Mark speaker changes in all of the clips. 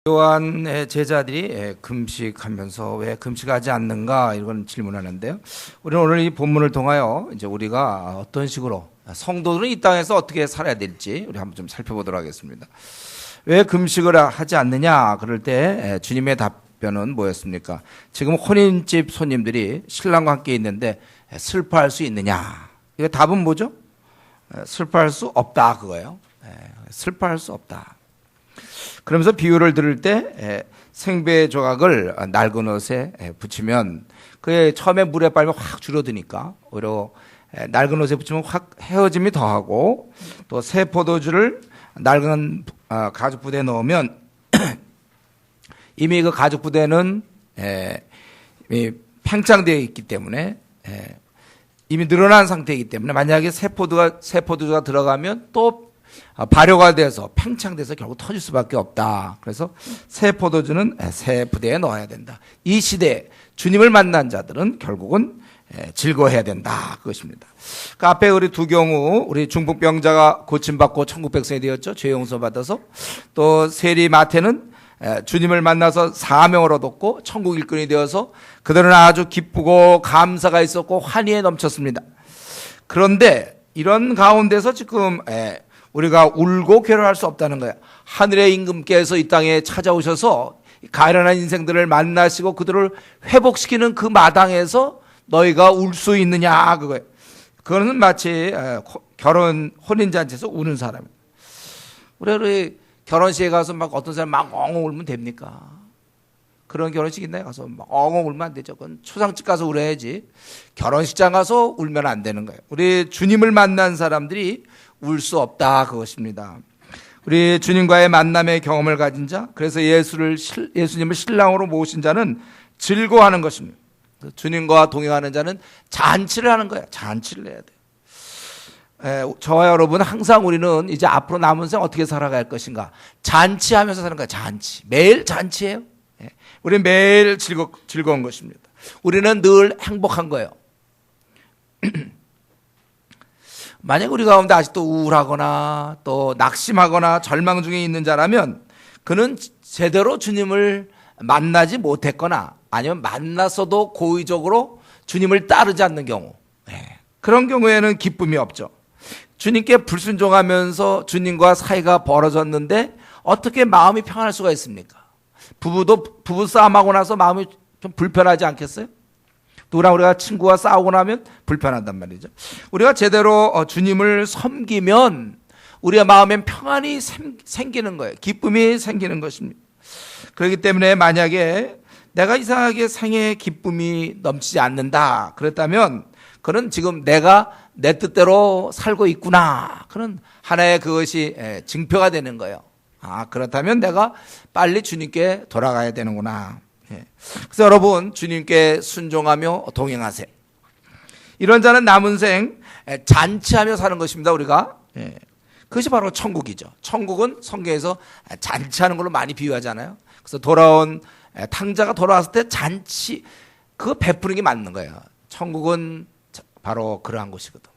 Speaker 1: 요한의 제자들이 금식하면서 왜 금식하지 않는가 이런 질문하는데요. 우리는 오늘 이 본문을 통하여 이제 우리가 어떤 식으로 성도들은 이 땅에서 어떻게 살아야 될지 우리 한번 좀 살펴보도록 하겠습니다. 왜 금식을 하지 않느냐 그럴 때 주님의 답변은 뭐였습니까? 지금 혼인집 손님들이 신랑과 함께 있는데 슬퍼할 수 있느냐? 이거 답은 뭐죠? 슬퍼할 수 없다 그거예요. 슬퍼할 수 없다. 그러면서 비유를 들을 때 생배 조각을 낡은 옷에 붙이면 그게 처음에 물에 빨면 확 줄어드니까 오히려 낡은 옷에 붙이면 확 헤어짐이 더하고 또 새 포도주를 낡은 가죽 부대에 넣으면 이미 그 가죽 부대는 팽창되어 있기 때문에 이미 늘어난 상태이기 때문에 만약에 새 포도주가 들어가면 또 발효가 돼서 팽창돼서 결국 터질 수밖에 없다. 그래서 새 포도주는 새 부대에 넣어야 된다. 이 시대에 주님을 만난 자들은 결국은 즐거워해야 된다. 그것입니다. 그 앞에 우리 두 경우 우리 중풍병자가 고침받고 천국 백성이 되었죠. 죄 용서 받아서 또 세리 마태는 주님을 만나서 사명을 얻었고 천국 일꾼이 되어서 그들은 아주 기쁘고 감사가 있었고 환희에 넘쳤습니다. 그런데 이런 가운데서 지금 우리가 울고 괴로워할 수 없다는 거예요. 하늘의 임금께서 이 땅에 찾아오셔서 가련한 인생들을 만나시고 그들을 회복시키는 그 마당에서 너희가 울 수 있느냐 그거예요. 그거는 마치 혼인잔치에서 우는 사람이에요. 우리 결혼식에 가서 막 어떤 사람 막 엉엉 울면 됩니까? 그런 결혼식 있나요? 가서 막 엉엉 울면 안 되죠. 그건 초상집 가서 울어야지. 결혼식장 가서 울면 안 되는 거예요. 우리 주님을 만난 사람들이 울 수 없다 그것입니다. 우리 주님과의 만남의 경험을 가진 자, 그래서 예수님을 신랑으로 모신 자는 즐거워하는 것입니다. 주님과 동행하는 자는 잔치를 하는 거예요. 잔치를 해야 돼요. 저와 여러분 항상 우리는 이제 앞으로 남은 생 어떻게 살아갈 것인가 잔치하면서 사는 거예요. 잔치. 매일 잔치예요. 우리는 매일 즐거운 것입니다. 우리는 늘 행복한 거예요. 만약 우리 가운데 아직도 우울하거나 또 낙심하거나 절망 중에 있는 자라면 그는 제대로 주님을 만나지 못했거나 아니면 만났어도 고의적으로 주님을 따르지 않는 경우, 그런 경우에는 기쁨이 없죠. 주님께 불순종하면서 주님과 사이가 벌어졌는데 어떻게 마음이 평안할 수가 있습니까? 부부 싸움하고 나서 마음이 좀 불편하지 않겠어요? 누구랑 우리가 친구와 싸우고 나면 불편하단 말이죠. 우리가 제대로 주님을 섬기면 우리의 마음엔 평안이 생기는 거예요. 기쁨이 생기는 것입니다. 그렇기 때문에 만약에 내가 이상하게 생애에 기쁨이 넘치지 않는다 그랬다면 그는 지금 내가 내 뜻대로 살고 있구나. 그런 하나의 그것이 증표가 되는 거예요. 그렇다면 내가 빨리 주님께 돌아가야 되는구나. 그래서 여러분 주님께 순종하며 동행하세요. 이런 자는 남은 생 잔치하며 사는 것입니다. 우리가 그것이 바로 천국이죠. 천국은 성경에서 잔치하는 걸로 많이 비유하잖아요. 그래서 돌아온 탕자가 돌아왔을 때 잔치 그거 베푸는 게 맞는 거예요. 천국은 바로 그러한 곳이거든.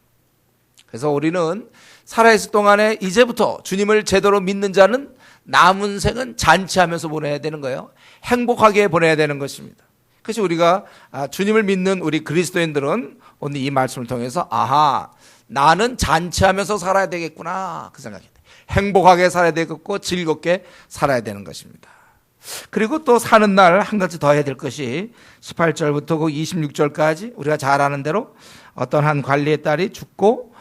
Speaker 1: 그래서 우리는 살아있을 동안에 이제부터 주님을 제대로 믿는 자는 남은 생은 잔치하면서 보내야 되는 거예요. 행복하게 보내야 되는 것입니다. 그래서 우리가 주님을 믿는 우리 그리스도인들은 오늘 이 말씀을 통해서 나는 잔치하면서 살아야 되겠구나 그 생각이 돼요. 행복하게 살아야 되겠고 즐겁게 살아야 되는 것입니다. 그리고 또 사는 날 한 가지 더 해야 될 것이 18절부터 그 26절까지 우리가 잘 아는 대로 어떤 한 관리의 딸이 죽고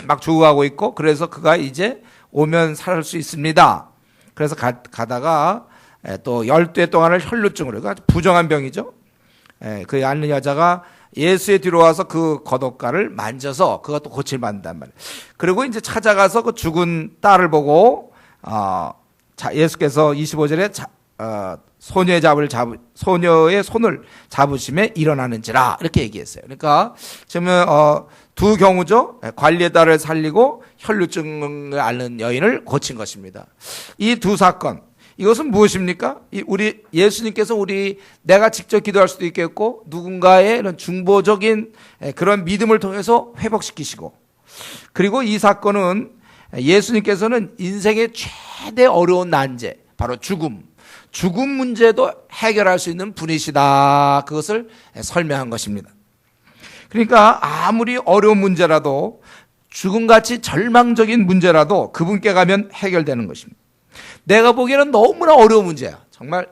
Speaker 1: 막 죽어가고 있고 그래서 그가 이제 오면 살 수 있습니다. 그래서 가다가 또 12해 동안을 혈루증으로 그러니까 부정한 병이죠. 그 앓는 여자가 예수의 뒤로 와서 그 겉옷가를 만져서 그것도 고침을 받는단 말이에요. 그리고 이제 찾아가서 그 죽은 딸을 보고 예수께서 25절에 소녀의 손을 잡으심에 일어나는지라 이렇게 얘기했어요. 그러니까 지금 두 경우죠. 관리의 딸을 살리고 혈루증을 앓는 여인을 고친 것입니다. 이 두 사건 이것은 무엇입니까? 우리 예수님께서 내가 직접 기도할 수도 있겠고 누군가의 이런 중보적인 그런 믿음을 통해서 회복시키시고 그리고 이 사건은 예수님께서는 인생의 최대 어려운 난제 바로 죽음 죽음 문제도 해결할 수 있는 분이시다. 그것을 설명한 것입니다. 그러니까 아무리 어려운 문제라도 죽음같이 절망적인 문제라도 그분께 가면 해결되는 것입니다. 내가 보기에는 너무나 어려운 문제야. 정말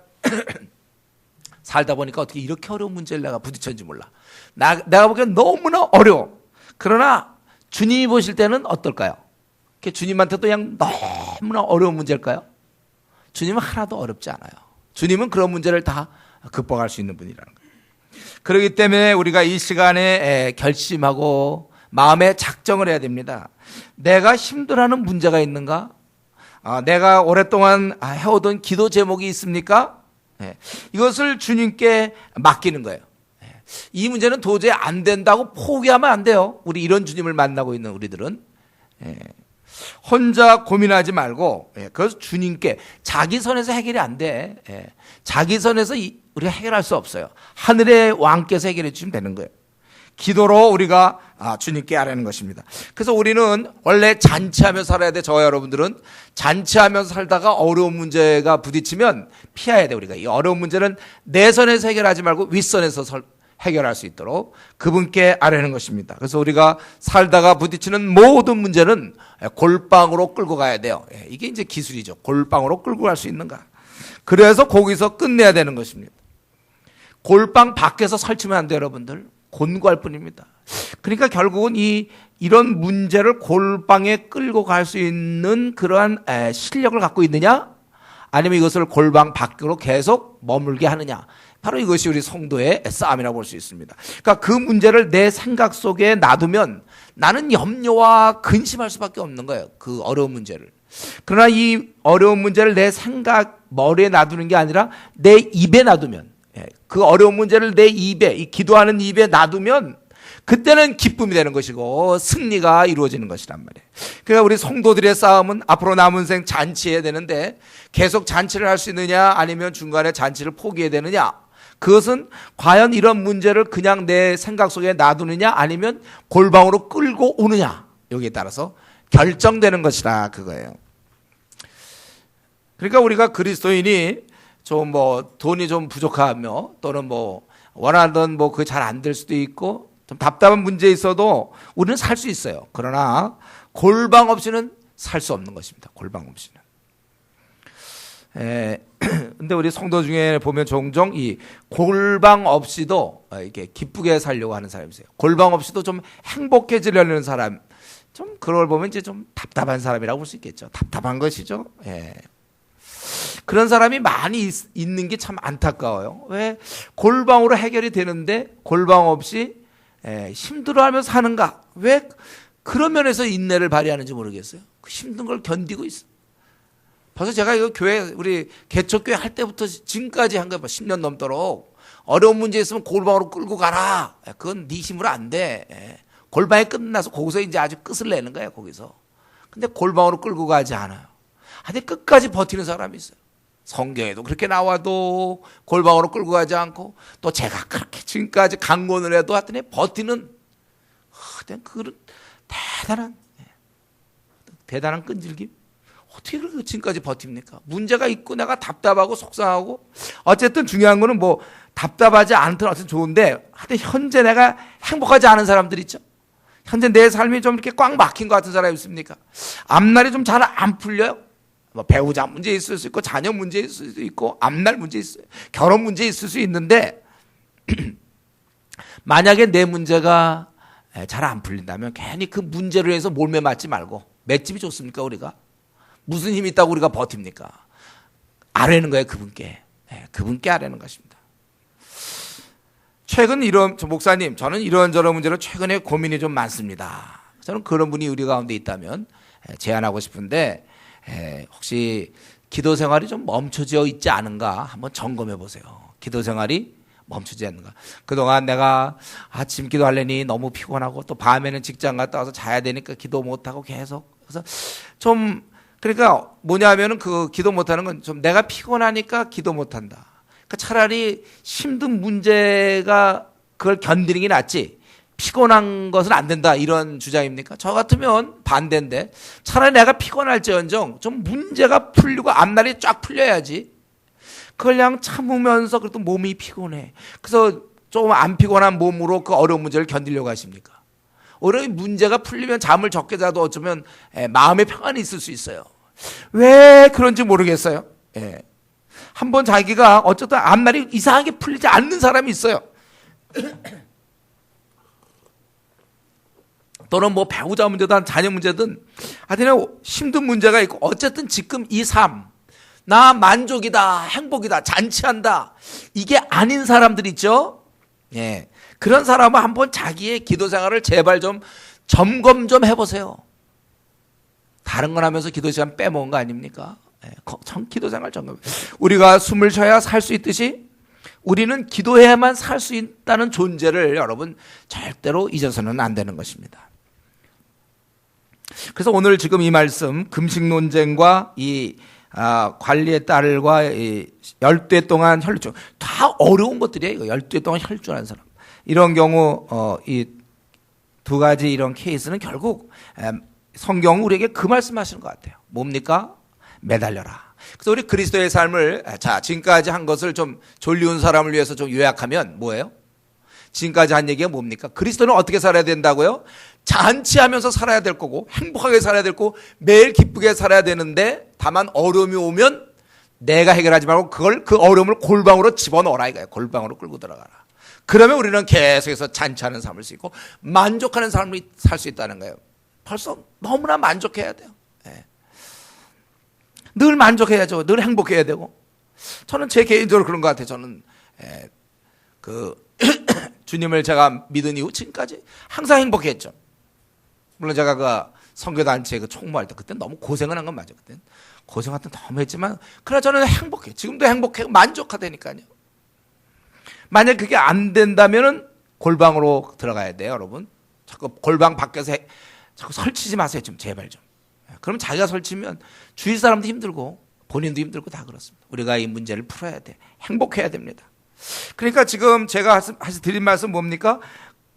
Speaker 1: 살다 보니까 어떻게 이렇게 어려운 문제를 내가 부딪혔는지 몰라. 내가 보기에는 너무나 어려워. 그러나 주님이 보실 때는 어떨까요? 주님한테도 그냥 너무나 어려운 문제일까요? 주님은 하나도 어렵지 않아요. 주님은 그런 문제를 다 극복할 수 있는 분이라는 거예요. 그렇기 때문에 우리가 이 시간에 결심하고 마음에 작정을 해야 됩니다. 내가 힘들어하는 문제가 있는가? 내가 오랫동안 해오던 기도 제목이 있습니까? 이것을 주님께 맡기는 거예요. 이 문제는 도저히 안 된다고 포기하면 안 돼요. 우리 이런 주님을 만나고 있는 우리들은 혼자 고민하지 말고 그래서 주님께 자기 선에서 해결이 안 돼. 자기 선에서 우리가 해결할 수 없어요. 하늘의 왕께서 해결해 주시면 되는 거예요. 기도로 우리가 주님께 아뢰는 것입니다. 그래서 우리는 원래 잔치하며 살아야 돼. 저와 여러분들은 잔치하면서 살다가 어려운 문제가 부딪히면 피해야 돼. 우리가 이 어려운 문제는 내 선에서 해결하지 말고 윗선에서 해결할 수 있도록 그분께 아뢰는 것입니다. 그래서 우리가 살다가 부딪히는 모든 문제는 골방으로 끌고 가야 돼요. 이게 이제 기술이죠. 골방으로 끌고 갈 수 있는가. 그래서 거기서 끝내야 되는 것입니다. 골방 밖에서 설치면 안 돼요, 여러분들. 곤고할 뿐입니다. 그러니까 결국은 이런 문제를 골방에 끌고 갈 수 있는 그러한 실력을 갖고 있느냐? 아니면 이것을 골방 밖으로 계속 머물게 하느냐? 바로 이것이 우리 성도의 싸움이라고 볼 수 있습니다. 그러니까 그 문제를 내 생각 속에 놔두면 나는 염려와 근심할 수밖에 없는 거예요. 그 어려운 문제를. 그러나 이 어려운 문제를 내 생각, 머리에 놔두는 게 아니라 내 입에 놔두면, 그 어려운 문제를 내 입에, 이 기도하는 입에 놔두면 그때는 기쁨이 되는 것이고 승리가 이루어지는 것이란 말이에요. 그러니까 우리 성도들의 싸움은 앞으로 남은 생 잔치해야 되는데 계속 잔치를 할 수 있느냐 아니면 중간에 잔치를 포기해야 되느냐, 그것은 과연 이런 문제를 그냥 내 생각 속에 놔두느냐 아니면 골방으로 끌고 오느냐, 여기에 따라서 결정되는 것이다, 그거예요. 그러니까 우리가 그리스도인이 좀 돈이 좀 부족하며 또는 원하던 그게 잘 안 될 수도 있고 좀 답답한 문제 있어도 우리는 살 수 있어요. 그러나 골방 없이는 살 수 없는 것입니다. 골방 없이는. 근데 우리 성도 중에 보면 종종 이 골방 없이도 이렇게 기쁘게 살려고 하는 사람이 있어요. 골방 없이도 좀 행복해지려는 사람, 좀 그걸 보면 이제 좀 답답한 사람이라고 볼 수 있겠죠. 답답한 것이죠. 그런 사람이 많이 있는 게 참 안타까워요. 왜 골방으로 해결이 되는데 골방 없이 힘들어하면서 사는가? 왜 그런 면에서 인내를 발휘하는지 모르겠어요. 그 힘든 걸 견디고 있어. 벌써 제가 이거 교회, 우리 개척교회 할 때부터 지금까지 한 거예요. 10년 넘도록. 어려운 문제 있으면 골방으로 끌고 가라. 그건 네 힘으로 안 돼. 골방이 끝나서 거기서 이제 아주 끝을 내는 거예요, 거기서. 근데 골방으로 끌고 가지 않아요. 근데 끝까지 버티는 사람이 있어요. 성경에도 그렇게 나와도 골방으로 끌고 가지 않고, 또 제가 그렇게 지금까지 강권을 해도 하여튼 버티는 그런 대단한 끈질김. 어떻게 그렇게 지금까지 버팁니까? 문제가 있고 내가 답답하고 속상하고, 어쨌든 중요한 거는 답답하지 않든 어쨌든 좋은데, 하여튼 현재 내가 행복하지 않은 사람들 있죠? 현재 내 삶이 좀 이렇게 꽉 막힌 것 같은 사람이 있습니까? 앞날이 좀 잘 안 풀려요? 배우자 문제 있을 수 있고, 자녀 문제 있을 수 있고, 앞날 문제 있어요. 결혼 문제 있을 수 있는데, 만약에 내 문제가 잘 안 풀린다면 괜히 그 문제로 해서 몰매 맞지 말고, 맷집이 좋습니까, 우리가? 무슨 힘이 있다고 우리가 버팁니까? 아뢰는 거예요, 그분께. 그분께 아뢰는 것입니다. 최근 목사님, 저는 이런저런 문제로 최근에 고민이 좀 많습니다. 저는 그런 분이 우리 가운데 있다면 제안하고 싶은데, 혹시 기도 생활이 좀 멈춰져 있지 않은가 한번 점검해 보세요. 기도 생활이 멈추지 않는가. 그동안 내가 아침 기도하려니 너무 피곤하고, 또 밤에는 직장 갔다 와서 자야 되니까 기도 못하고 계속. 그래서 그러니까 뭐냐면은 그 기도 못하는 건 좀 내가 피곤하니까 기도 못한다. 그러니까 차라리 힘든 문제가 그걸 견디는 게 낫지, 피곤한 것은 안 된다, 이런 주장입니까? 저 같으면 반대인데, 차라리 내가 피곤할지언정 좀 문제가 풀리고 앞날이 쫙 풀려야지. 그걸 그냥 참으면서 그래도 몸이 피곤해. 그래서 좀 안 피곤한 몸으로 그 어려운 문제를 견디려고 하십니까? 오히려 문제가 풀리면 잠을 적게 자도 어쩌면 마음의 평안이 있을 수 있어요. 왜 그런지 모르겠어요. 예. 한번 자기가 어쨌든 앞날이 이상하게 풀리지 않는 사람이 있어요. 또는 뭐 배우자 문제든 자녀 문제든 하여튼 힘든 문제가 있고 어쨌든 지금 이 삶, 나 만족이다, 행복이다, 잔치한다, 이게 아닌 사람들 있죠. 예. 그런 사람은 한번 자기의 기도 생활을 제발 좀 점검 좀 해보세요. 다른 건 하면서 기도 시간 빼먹은 거 아닙니까? 예. 기도 생활 점검. 우리가 숨을 쉬어야 살 수 있듯이 우리는 기도해야만 살 수 있다는 존재를 여러분 절대로 잊어서는 안 되는 것입니다. 그래서 오늘 지금 이 말씀 금식 논쟁과 이 관리의 딸과 이 12해 동안 혈중 다 어려운 것들이에요. 이거 12해 동안 혈중한 사람. 이런 경우 이 두 가지 이런 케이스는 결국 성경은 우리에게 그 말씀하시는 것 같아요. 뭡니까? 매달려라. 그래서 우리 그리스도의 삶을 지금까지 한 것을 좀 졸리운 사람을 위해서 좀 요약하면 뭐예요? 지금까지 한 얘기가 뭡니까? 그리스도는 어떻게 살아야 된다고요? 잔치하면서 살아야 될 거고 행복하게 살아야 될 거고 매일 기쁘게 살아야 되는데 다만 어려움이 오면 내가 해결하지 말고 그 어려움을 골방으로 집어넣어라 이거예요. 골방으로 끌고 들어가라. 그러면 우리는 계속해서 잔치하는 삶을 수 있고 만족하는 삶을 살 수 있다는 거예요. 벌써 너무나 만족해야 돼요. 네. 늘 만족해야죠. 늘 행복해야 되고. 저는 제 개인적으로 그런 것 같아요. 저는 주님을 제가 믿은 이후 지금까지 항상 행복했죠. 물론 제가 그 선교단체 그 총무할 때 그때 너무 고생을 한 건 맞아요. 그때 고생할 때 너무 했지만 그러나 저는 행복해. 지금도 행복해. 만족하다니까요. 만약 그게 안 된다면은 골방으로 들어가야 돼요, 여러분. 자꾸 골방 밖에서 자꾸 설치지 마세요, 좀 제발 좀. 그럼 자기가 설치면 주위 사람도 힘들고 본인도 힘들고 다 그렇습니다. 우리가 이 문제를 풀어야 돼. 행복해야 됩니다. 그러니까 지금 제가 드린 말씀 뭡니까?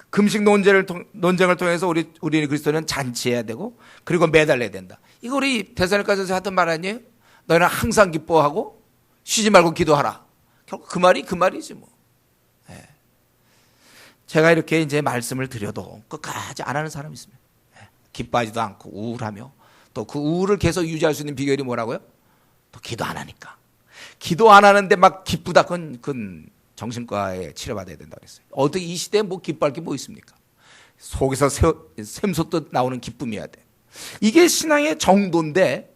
Speaker 1: 금식 논쟁을 통해서 우리 그리스도는 잔치해야 되고 그리고 매달려야 된다. 이거 우리 데살로니가전서 하던 말 아니에요? 너희는 항상 기뻐하고 쉬지 말고 기도하라. 결국 그 말이지 뭐. 네. 제가 이렇게 이제 말씀을 드려도 끝까지 안 하는 사람이 있습니다. 네. 기뻐하지도 않고 우울하며 또 그 우울을 계속 유지할 수 있는 비결이 뭐라고요? 또 기도 안 하니까. 기도 안 하는데 막 기쁘다. 그건 정신과에 치료받아야 된다고 했어요. 어떻게 이 시대에 뭐 기뻐할 게 뭐 있습니까? 속에서 샘솟듯 나오는 기쁨이어야 돼. 이게 신앙의 정도인데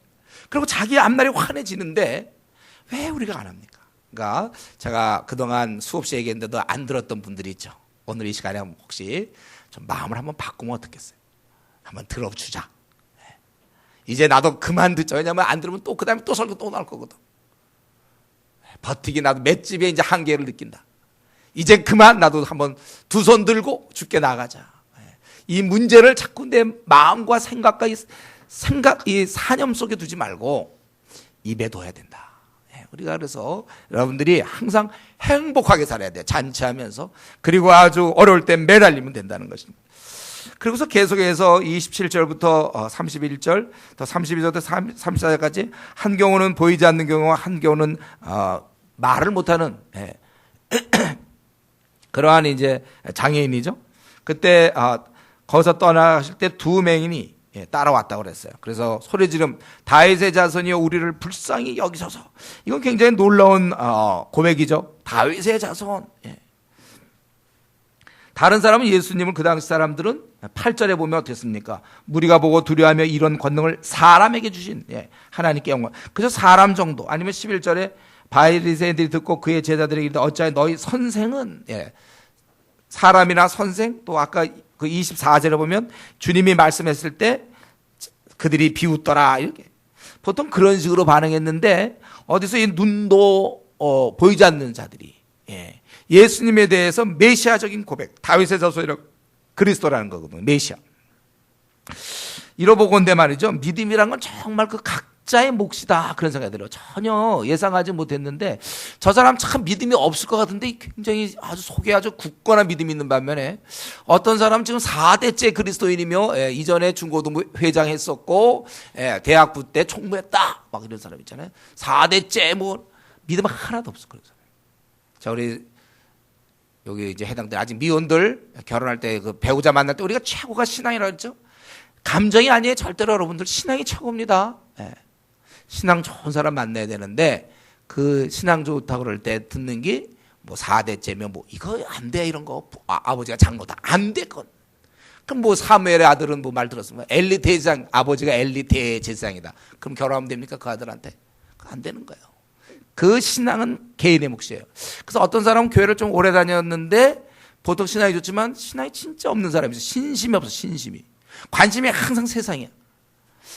Speaker 1: 그리고 자기 앞날이 환해지는데 왜 우리가 안 합니까? 그러니까 제가 그동안 수없이 얘기했는데도 안 들었던 분들이 있죠. 오늘 이 시간에 혹시 좀 마음을 한번 바꾸면 어떻겠어요? 한번 들어주자. 이제 나도 그만 듣자. 왜냐면 안 들으면 또 그다음에 또 설교 또 나올 거거든. 버티기 나도 맷집에 이제 한계를 느낀다. 이제 그만 나도 한번 두 손 들고 죽게 나가자. 이 문제를 자꾸 내 마음과 생각과 이 사념 속에 두지 말고 입에 둬야 된다. 우리가 그래서 여러분들이 항상 행복하게 살아야 돼요. 잔치하면서. 그리고 아주 어려울 때 매달리면 된다는 것입니다. 그리고서 계속해서 27절부터 31절, 또 32절부터 34절까지 한 경우는 보이지 않는 경우와 한 경우는 말을 못하는 그러한 이제 장애인이죠. 그때 거기서 떠나실 때 두 맹인이 따라왔다고 그랬어요. 그래서 소리 지름 다윗의 자손이여 우리를 불쌍히 여기소서. 이건 굉장히 놀라운 고백이죠. 다윗의 자손. 다른 사람은 예수님을 그 당시 사람들은 8절에 보면 어땠습니까? 무리가 보고 두려워하며 이런 권능을 사람에게 주신 하나님께 영광. 그래서 사람 정도 아니면 11절에 바리새인들이 듣고 그의 제자들에게 이르되 어찌하여 너희 선생은 사람이나 선생 또 아까 그 24절에 보면 주님이 말씀했을 때 그들이 비웃더라 이렇게 보통 그런 식으로 반응했는데 어디서 이 눈도 보이지 않는 자들이 예수님에 대해서 메시아적인 고백, 다윗의 자손이라고 그리스도라는 거거든요. 메시아. 이러보건대 말이죠. 믿음이란 건 정말 그 각자의 몫이다 그런 생각이 들어요. 전혀 예상하지 못했는데 저 사람 참 믿음이 없을 것 같은데 굉장히 아주 속에 아주 굳건한 믿음이 있는 반면에 어떤 사람은 지금 4대째 그리스도인이며 이전에 중고등부 회장했었고 대학부 때 총무했다 막 이런 사람 있잖아요. 4대째 뭐 믿음 하나도 없어. 그래서 자, 우리 여기 이제 해당된 아직 미혼들 결혼할 때 그 배우자 만날 때 우리가 최고가 신앙이라고 했죠. 감정이 아니에요. 절대로 여러분들 신앙이 최고입니다. 예. 신앙 좋은 사람 만나야 되는데 그 신앙 좋다고 그럴 때 듣는 게 뭐 4대째면 뭐 이거 안 돼 이런 거 아버지가 장로다 안 돼 그건. 그럼 뭐 사무엘의 아들은 뭐 말 들었으면 엘리 대제사장 아버지가 엘리 대제사장이다. 그럼 결혼하면 됩니까 그 아들한테? 안 되는 거예요. 그 신앙은 개인의 몫이에요. 그래서 어떤 사람은 교회를 좀 오래 다녔는데 보통 신앙이 좋지만 신앙이 진짜 없는 사람이 있어요. 신심이 없어. 신심이. 관심이 항상 세상이야.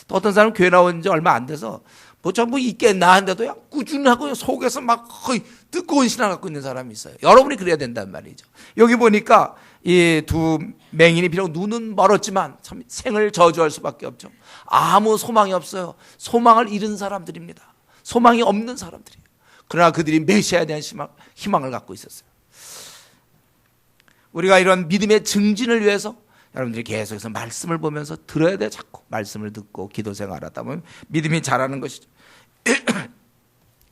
Speaker 1: 또 어떤 사람은 교회 나온 지 얼마 안 돼서 뭐 전부 있겠나 한데도 꾸준하고 속에서 막 거의 뜨거운 신앙 갖고 있는 사람이 있어요. 여러분이 그래야 된단 말이죠. 여기 보니까 이 두 맹인이 비록 눈은 멀었지만 참 생을 저주할 수밖에 없죠. 아무 소망이 없어요. 소망을 잃은 사람들입니다. 소망이 없는 사람들이에요. 그러나 그들이 메시아에 대한 희망을 갖고 있었어요. 우리가 이런 믿음의 증진을 위해서 여러분들이 계속해서 말씀을 보면서 들어야 돼. 자꾸 말씀을 듣고 기도 생활하다 보면 믿음이 자라는 것이죠.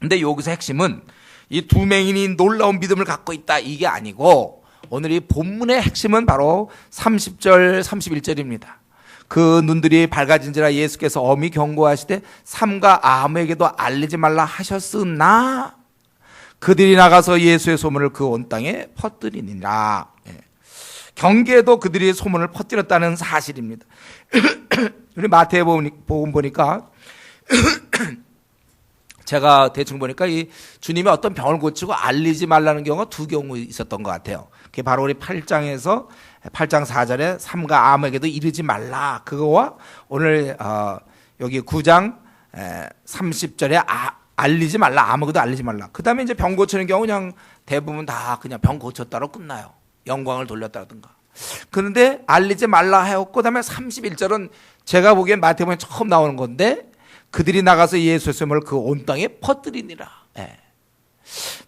Speaker 1: 근데 여기서 핵심은 이 두 맹인이 놀라운 믿음을 갖고 있다 이게 아니고 오늘 이 본문의 핵심은 바로 30절 31절입니다. 그 눈들이 밝아진지라 예수께서 엄히 경고하시되 삼가 아무에게도 알리지 말라 하셨으나 그들이 나가서 예수의 소문을 그 온 땅에 퍼뜨리니라. 경계에도 그들이 소문을 퍼뜨렸다는 사실입니다. 우리 마태복음 보니까 제가 대충 보니까 이 주님이 어떤 병을 고치고 알리지 말라는 경우가 두 경우 있었던 것 같아요. 그게 바로 우리 8장 4절에 삼가 아무에게도 이르지 말라 그거와 오늘 여기 9장 30절에 알리지 말라 아무것도 알리지 말라. 그 다음에 이제 병 고치는 경우 그냥 대부분 다 그냥 병 고쳤다로 끝나요. 영광을 돌렸다든가. 그런데 알리지 말라 하였고 그다음에 31절은 제가 보기엔 마태복음에 처음 나오는 건데 그들이 나가서 예수의 소문을 그 온 땅에 퍼뜨리니라.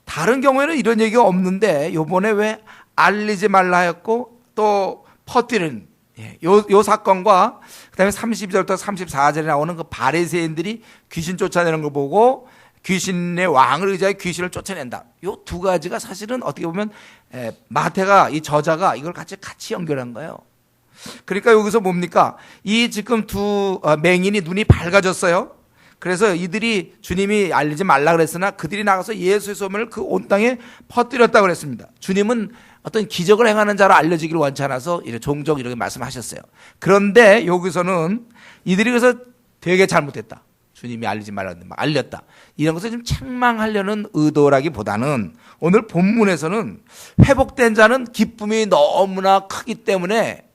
Speaker 1: 다른 경우에는 이런 얘기가 없는데 요번에 왜 알리지 말라 하였고 또 퍼뜨리는 요 사건과 그다음에 32절부터 34절에 나오는 그 바리새인들이 귀신 쫓아내는 걸 보고 귀신의 왕을 의지하여 귀신을 쫓아낸다. 요 두 가지가 사실은 어떻게 보면 마태가 이 저자가 이걸 같이 연결한 거예요. 그러니까 여기서 뭡니까? 이 지금 두 맹인이 눈이 밝아졌어요. 그래서 이들이 주님이 알리지 말라 그랬으나 그들이 나가서 예수의 소문을 그 온 땅에 퍼뜨렸다고 그랬습니다. 주님은 어떤 기적을 행하는 자로 알려지기를 원치 않아서 종종 이렇게 말씀하셨어요. 그런데 여기서는 이들이 그래서 되게 잘못했다. 주님이 알리지 말라는데 막 알렸다. 이런 것을 좀 책망하려는 의도라기보다는 오늘 본문에서는 회복된 자는 기쁨이 너무나 크기 때문에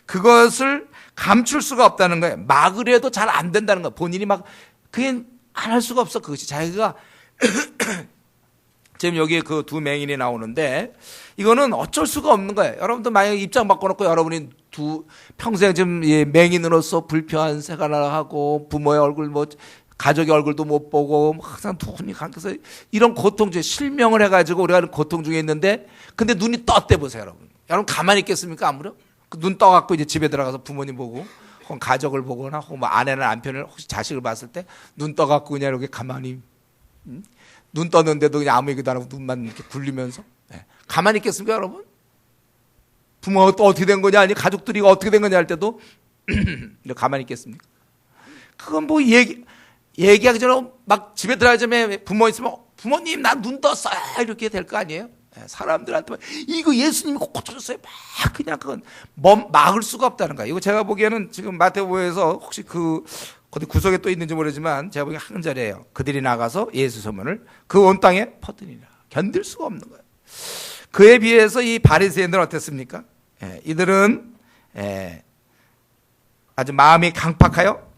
Speaker 1: 그것을 감출 수가 없다는 거예요. 막으려도 잘 안 된다는 거예요. 본인이 막 그게 안 할 수가 없어. 그것이 자기가 지금 여기에 그 두 맹인이 나오는데 이거는 어쩔 수가 없는 거예요. 여러분도 만약에 입장 바꿔놓고 여러분이 평생 지금 맹인으로서 불편한 생활을 하고 부모의 얼굴 뭐 가족의 얼굴도 못 보고 항상 눈이 감겨서 이런 고통 중에 실명을 해가지고 우리가 고통 중에 있는데 근데 눈이 떴대 보세요 여러분. 여러분 가만히 있겠습니까 아무려? 그 눈 떠갖고 이제 집에 들어가서 부모님 보고 혹은 가족을 보거나 혹은 뭐 아내나 남편을 혹시 자식을 봤을 때 눈 떠갖고 그냥 이렇게 가만히 눈 떴는데도 그냥 아무 얘기도 안 하고 눈만 이렇게 굴리면서 가만히 있겠습니까 여러분? 부모가 또 어떻게 된 거냐 아니 가족들이 어떻게 된 거냐 할 때도 가만히 있겠습니까? 그건 뭐 얘기하기 전에 막 집에 들어가기 전에 부모 있으면 부모님 나 눈 떴어요 이렇게 될 거 아니에요? 사람들한테 이거 예수님이 고쳐줬어요 막 그냥 그건 막을 수가 없다는 거예요. 이거 제가 보기에는 지금 마태복음에서 혹시 어디 구석에 또 있는지 모르지만 제가 보기엔 한 절이에요. 그들이 나가서 예수 소문을 그 온 땅에 퍼뜨리라. 견딜 수가 없는 거예요. 그에 비해서 이 바리새인들은 어땠습니까? 이들은 아주 마음이 강팍하여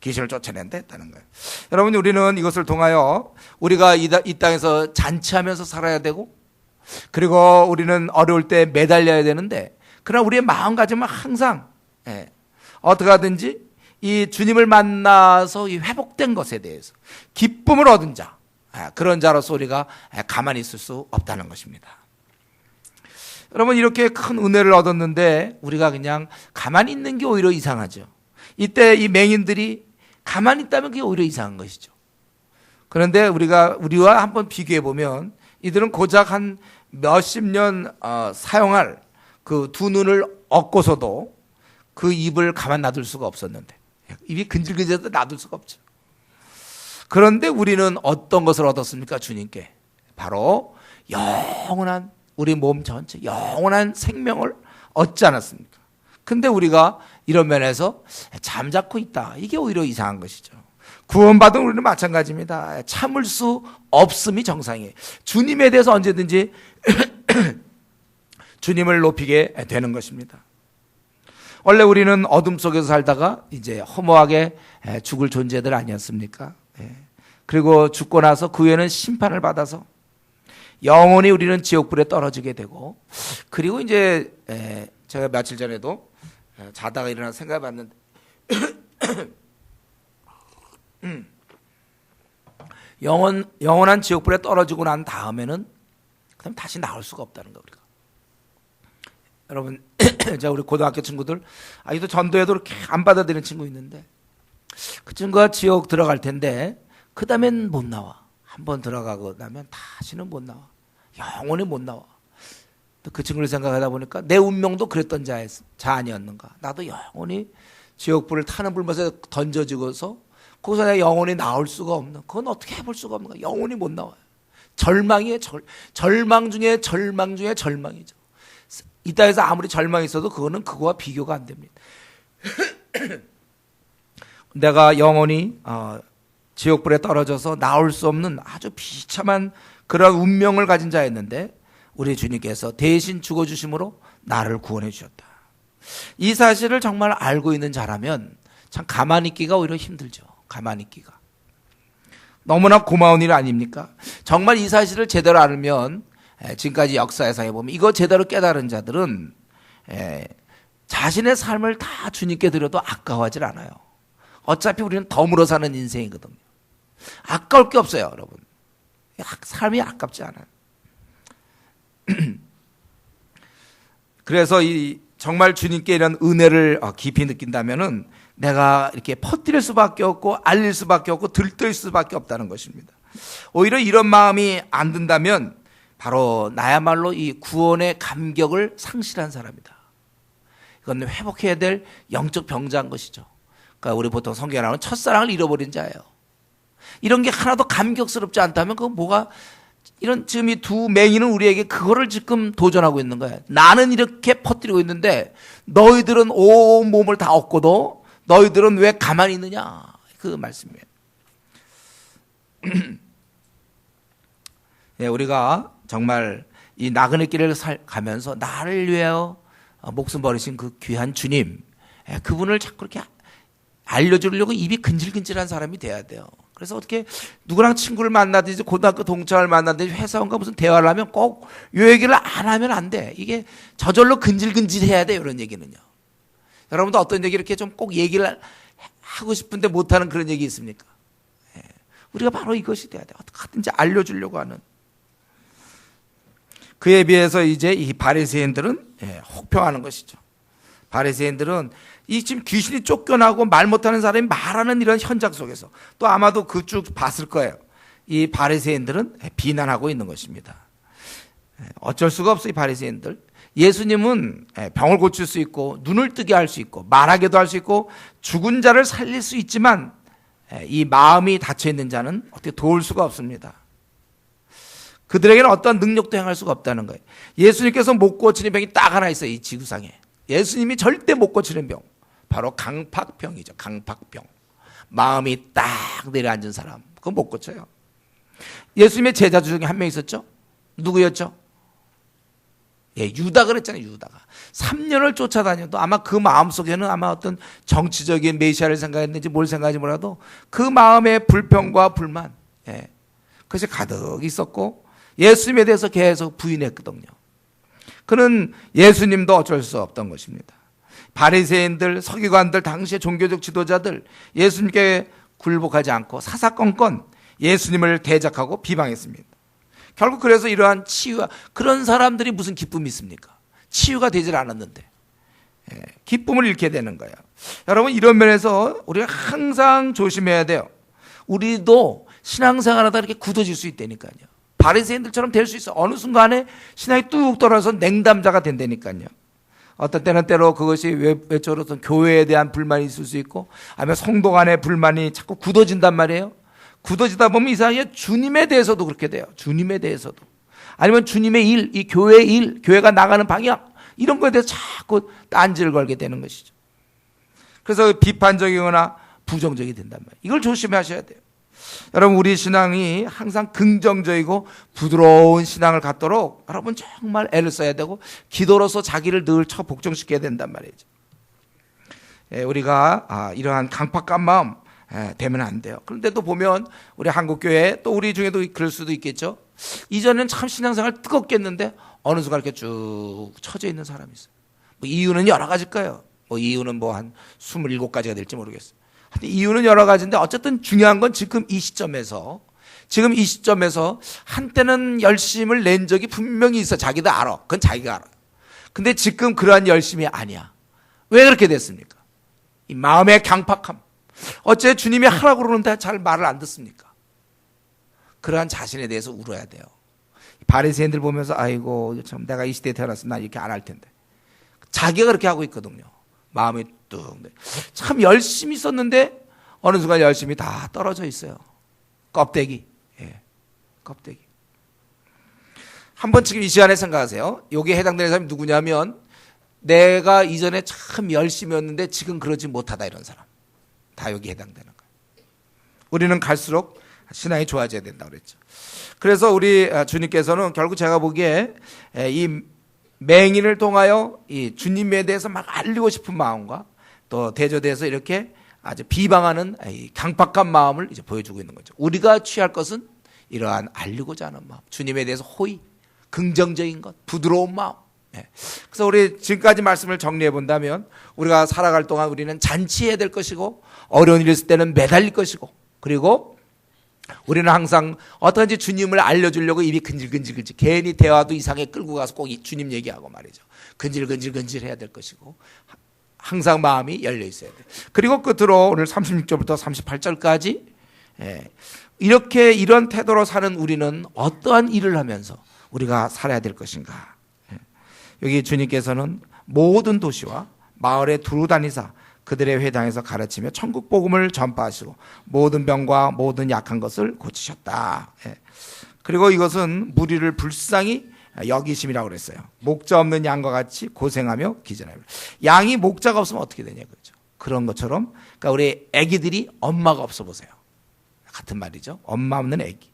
Speaker 1: 귀신을 쫓아낸다 했다는 거예요. 여러분 우리는 이것을 통하여 우리가 이 땅에서 잔치하면서 살아야 되고 그리고 우리는 어려울 때 매달려야 되는데 그러나 우리의 마음가짐은 항상 어떻게 하든지 이 주님을 만나서 이 회복된 것에 대해서 기쁨을 얻은 자 그런 자로서 우리가 가만히 있을 수 없다는 것입니다. 여러분 이렇게 큰 은혜를 얻었는데 우리가 그냥 가만히 있는 게 오히려 이상하죠. 이때 이 맹인들이 가만히 있다면 그게 오히려 이상한 것이죠. 그런데 우리와 한번 비교해 보면 이들은 고작 한 몇십 년 사용할 그 두 눈을 얻고서도 그 입을 가만 놔둘 수가 없었는데, 입이 근질근질해도 놔둘 수가 없죠. 그런데 우리는 어떤 것을 얻었습니까? 주님께 바로 영원한 우리 몸 전체 영원한 생명을 얻지 않았습니까? 근데 우리가 이런 면에서 잠자코 있다. 이게 오히려 이상한 것이죠. 구원받은 우리는 마찬가지입니다. 참을 수 없음이 정상이에요. 주님에 대해서 언제든지 주님을 높이게 되는 것입니다. 원래 우리는 어둠 속에서 살다가 이제 허무하게 죽을 존재들 아니었습니까? 그리고 죽고 나서 그 후에는 심판을 받아서 영원히 우리는 지옥불에 떨어지게 되고, 그리고 이제 제가 며칠 전에도 자다가 일어나서 생각해 봤는데 영원한 지옥불에 떨어지고 난 다음에는 그럼 다시 나올 수가 없다는 거. 우리가 여러분 제가 우리 고등학교 친구들 아직도 전도에도 이렇게 안 받아들이는 친구 있는데, 그 친구가 지옥 들어갈 텐데 그 다음엔 못 나와. 한번 들어가고 나면 다시는 못 나와. 영원히 못 나와. 그 친구를 생각하다 보니까 내 운명도 그랬던 자 아니었는가. 나도 영원히 지옥불을 타는 불못에 던져지고서 거기서 내가 영원히 나올 수가 없는, 그건 어떻게 해볼 수가 없는 거야. 영원히 못 나와요. 절망이에요. 절망 중에 절망 중에 절망이죠. 이 땅에서 아무리 절망이 있어도 그거는 그거와 비교가 안 됩니다. 내가 영원히 지옥불에 떨어져서 나올 수 없는 아주 비참한 그런 운명을 가진 자였는데 우리 주님께서 대신 죽어주심으로 나를 구원해 주셨다. 이 사실을 정말 알고 있는 자라면 참 가만히 있기가 오히려 힘들죠. 가만히 있기가 너무나 고마운 일 아닙니까? 정말 이 사실을 제대로 알면, 지금까지 역사에서 해보면 이거 제대로 깨달은 자들은 자신의 삶을 다 주님께 드려도 아까워하질 않아요. 어차피 우리는 덤으로 사는 인생이거든요. 아까울 게 없어요, 여러분. 삶이 아깝지 않아요. 그래서 정말 주님께 이런 은혜를 깊이 느낀다면은 내가 이렇게 퍼뜨릴 수밖에 없고 알릴 수밖에 없고 들뜰 수밖에 없다는 것입니다. 오히려 이런 마음이 안 든다면 바로 나야말로 이 구원의 감격을 상실한 사람이다. 이건 회복해야 될 영적 병자인 것이죠. 그러니까 우리 보통 성경에 나오는 첫사랑을 잃어버린 자예요. 이런 게 하나도 감격스럽지 않다면 그건 뭐가, 이런 지금 이 두 맹인은 우리에게 그거를 지금 도전하고 있는 거예요. 나는 이렇게 퍼뜨리고 있는데 너희들은 온 몸을 다 얻고도 너희들은 왜 가만히 있느냐, 그 말씀이에요. 네, 우리가 정말 이 나그네 길을 가면서 나를 위하여 목숨 버리신 그 귀한 주님, 그분을 자꾸 이렇게 알려주려고 입이 근질근질한 사람이 돼야 돼요. 그래서 어떻게 누구랑 친구를 만나든지 고등학교 동창을 만나든지 회사원과 무슨 대화를 하면 꼭 이 얘기를 안 하면 안 돼. 이게 저절로 근질근질해야 돼요, 이런 얘기는요. 여러분도 어떤 얘기 이렇게 좀 꼭 얘기를 하고 싶은데 못하는 그런 얘기 있습니까? 우리가 바로 이것이 돼야 돼요. 어떻게든지 알려주려고 하는. 그에 비해서 이제 이 바리새인들은 혹평하는 것이죠. 바리새인들은 이 지금 귀신이 쫓겨나고 말 못하는 사람이 말하는 이런 현장 속에서 또 아마도 그 쭉 봤을 거예요. 이 바리새인들은 비난하고 있는 것입니다. 어쩔 수가 없어요, 이 바리새인들. 예수님은 병을 고칠 수 있고 눈을 뜨게 할 수 있고 말하게도 할 수 있고 죽은 자를 살릴 수 있지만 이 마음이 닫혀 있는 자는 어떻게 도울 수가 없습니다. 그들에게는 어떠한 능력도 행할 수가 없다는 거예요. 예수님께서 못 고치는 병이 딱 하나 있어요, 이 지구상에. 예수님이 절대 못 고치는 병, 바로 강팍병이죠. 강팍병. 마음이 딱 내려앉은 사람, 그건 못 고쳐요. 예수님의 제자 중에 한 명 있었죠. 누구였죠? 유다 그랬잖아요. 유다가 3년을 쫓아다녀도 아마 그 마음속에는 아마 어떤 정치적인 메시아를 생각했는지 뭘 생각하지 몰라도 그 마음에 불평과 불만, 그것이 가득 있었고 예수님에 대해서 계속 부인했거든요. 그는 예수님도 어쩔 수 없던 것입니다. 바리새인들, 서기관들, 당시의 종교적 지도자들 예수님께 굴복하지 않고 사사건건 예수님을 대적하고 비방했습니다. 결국 그래서 이러한 치유와, 그런 사람들이 무슨 기쁨이 있습니까? 치유가 되질 않았는데 기쁨을 잃게 되는 거예요. 여러분, 이런 면에서 우리가 항상 조심해야 돼요. 우리도 신앙생활하다 이렇게 굳어질 수 있다니까요. 바리새인들처럼 될 수 있어. 어느 순간에 신앙이 뚝 떨어져서 냉담자가 된다니까요. 어떤 때는 때로 그것이 외적으로 어떤 교회에 대한 불만이 있을 수 있고, 아니면 성도 간의 불만이 자꾸 굳어진단 말이에요. 굳어지다 보면 이상하게 주님에 대해서도 그렇게 돼요. 주님에 대해서도. 아니면 주님의 일, 이 교회의 일, 교회가 나가는 방향, 이런 거에 대해서 자꾸 딴지를 걸게 되는 것이죠. 그래서 비판적이거나 부정적이 된단 말이에요. 이걸 조심하셔야 돼요. 여러분, 우리 신앙이 항상 긍정적이고 부드러운 신앙을 갖도록 여러분 정말 애를 써야 되고, 기도로서 자기를 늘 복종시켜야 된단 말이죠. 우리가 이러한 강팍한 마음 되면 안 돼요. 그런데도 보면 우리 한국교회, 또 우리 중에도 그럴 수도 있겠죠. 이전엔 참 신앙생활 뜨겁겠는데 어느 순간 이렇게 쭉 처져 있는 사람이 있어요. 뭐 이유는 여러 가지일 거예요. 뭐 이유는 뭐 한 27가지가 될지 모르겠어요. 이유는 여러 가지인데 어쨌든 중요한 건 지금 이 시점에서 한때는 열심을 낸 적이 분명히 있어. 자기도 알아. 그건 자기가 알아. 근데 지금 그러한 열심이 아니야. 왜 그렇게 됐습니까? 이 마음의 강팍함. 어째 주님이 하라고 그러는데 잘 말을 안 듣습니까? 그러한 자신에 대해서 울어야 돼요. 바리새인들 보면서 아이고 참 내가 이 시대에 태어났으면 난 이렇게 안 할 텐데. 자기가 그렇게 하고 있거든요. 마음이 뚝. 참 열심히 썼는데 어느 순간 열심히 다 떨어져 있어요. 껍데기. 예, 껍데기. 한번 지금 이 시간에 생각하세요. 여기에 해당되는 사람이 누구냐면, 내가 이전에 참 열심히 했는데 지금 그러지 못하다, 이런 사람. 다 여기 해당되는 거예요. 우리는 갈수록 신앙이 좋아져야 된다고 그랬죠. 그래서 우리 주님께서는 결국 제가 보기에 이 맹인을 통하여 이 주님에 대해서 막 알리고 싶은 마음과 또 대조돼서 이렇게 아주 비방하는 이 강팍한 마음을 이제 보여주고 있는 거죠. 우리가 취할 것은 이러한 알리고자 하는 마음, 주님에 대해서 호의, 긍정적인 것, 부드러운 마음. 그래서 우리 지금까지 말씀을 정리해 본다면, 우리가 살아갈 동안 우리는 잔치해야 될 것이고, 어려운 일이 있을 때는 매달릴 것이고, 그리고 우리는 항상 어떠한지 주님을 알려주려고 입이 근질근질근질, 괜히 대화도 이상하게 끌고 가서 꼭 주님 얘기하고 말이죠. 근질근질근질 해야 될 것이고, 항상 마음이 열려 있어야 돼요. 그리고 끝으로 오늘 36절부터 38절까지 이렇게 이런 태도로 사는 우리는 어떠한 일을 하면서 우리가 살아야 될 것인가. 여기 주님께서는 모든 도시와 마을에 두루 다니사 그들의 회당에서 가르치며 천국 복음을 전파하시고 모든 병과 모든 약한 것을 고치셨다. 그리고 이것은 무리를 불쌍히 여기심이라고 그랬어요. 목자 없는 양과 같이 고생하며 기전하며. 양이 목자가 없으면 어떻게 되냐 그렇죠. 그런 것처럼, 그러니까 우리 아기들이 엄마가 없어 보세요. 같은 말이죠. 엄마 없는 아기,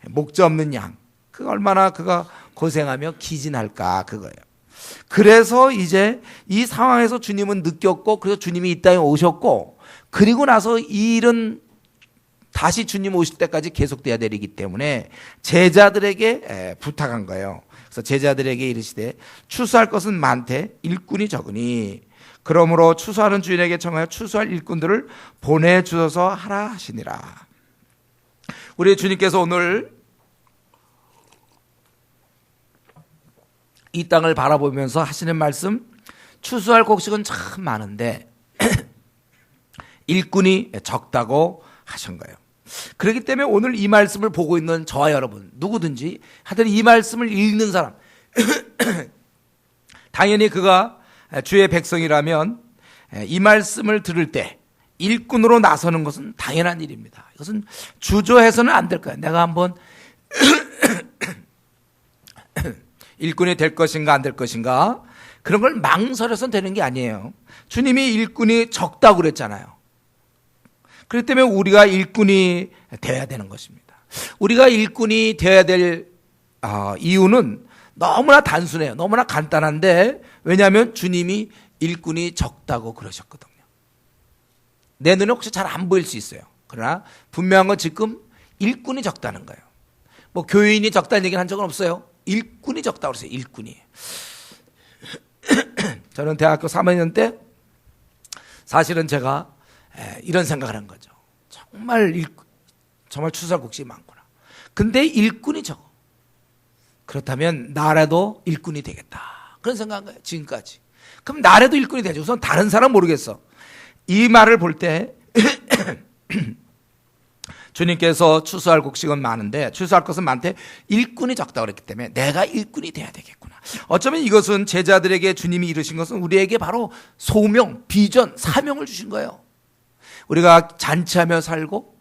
Speaker 1: 목자 없는 양, 그 얼마나 그가 고생하며 기진할까 그거예요. 그래서 이제 이 상황에서 주님은 느꼈고, 그래서 주님이 이 땅에 오셨고, 그리고 나서 이 일은 다시 주님 오실 때까지 계속돼야 되기 때문에 제자들에게 부탁한 거예요. 그래서 제자들에게 이르시되 추수할 것은 많되 일꾼이 적으니 그러므로 추수하는 주인에게 청하여 추수할 일꾼들을 보내주셔서 하라 하시니라. 우리 주님께서 오늘 이 땅을 바라보면서 하시는 말씀, 추수할 곡식은 참 많은데 일꾼이 적다고 하신 거예요. 그렇기 때문에 오늘 이 말씀을 보고 있는 저와 여러분, 누구든지 하여튼 이 말씀을 읽는 사람 당연히 그가 주의 백성이라면 이 말씀을 들을 때 일꾼으로 나서는 것은 당연한 일입니다. 이것은 주저해서는 안 될 거예요. 내가 한번 일꾼이 될 것인가 안 될 것인가, 그런 걸 망설여서 되는 게 아니에요. 주님이 일꾼이 적다고 그랬잖아요. 그렇기 때문에 우리가 일꾼이 되어야 되는 것입니다. 우리가 일꾼이 되어야 될 이유는 너무나 단순해요. 너무나 간단한데, 왜냐하면 주님이 일꾼이 적다고 그러셨거든요. 내 눈에 혹시 잘 안 보일 수 있어요. 그러나 분명한 건 지금 일꾼이 적다는 거예요. 뭐 교인이 적다는 얘기는 한 적은 없어요. 일꾼이 적다고 그랬어요. 일꾼이. 저는 대학교 3학년 때 사실은 제가 이런 생각을 한 거죠. 정말 추수할 곡식이 많구나. 근데 일꾼이 적어. 그렇다면 나라도 일꾼이 되겠다. 그런 생각한 거예요. 지금까지. 그럼 나라도 일꾼이 되죠. 우선 다른 사람 모르겠어. 이 말을 볼 때 주님께서 추수할 곡식은 많은데 추수할 것은 많대 일꾼이 적다고 그랬기 때문에 내가 일꾼이 돼야 되겠구나. 어쩌면 이것은 제자들에게 주님이 이르신 것은 우리에게 바로 소명, 비전, 사명을 주신 거예요. 우리가 잔치하며 살고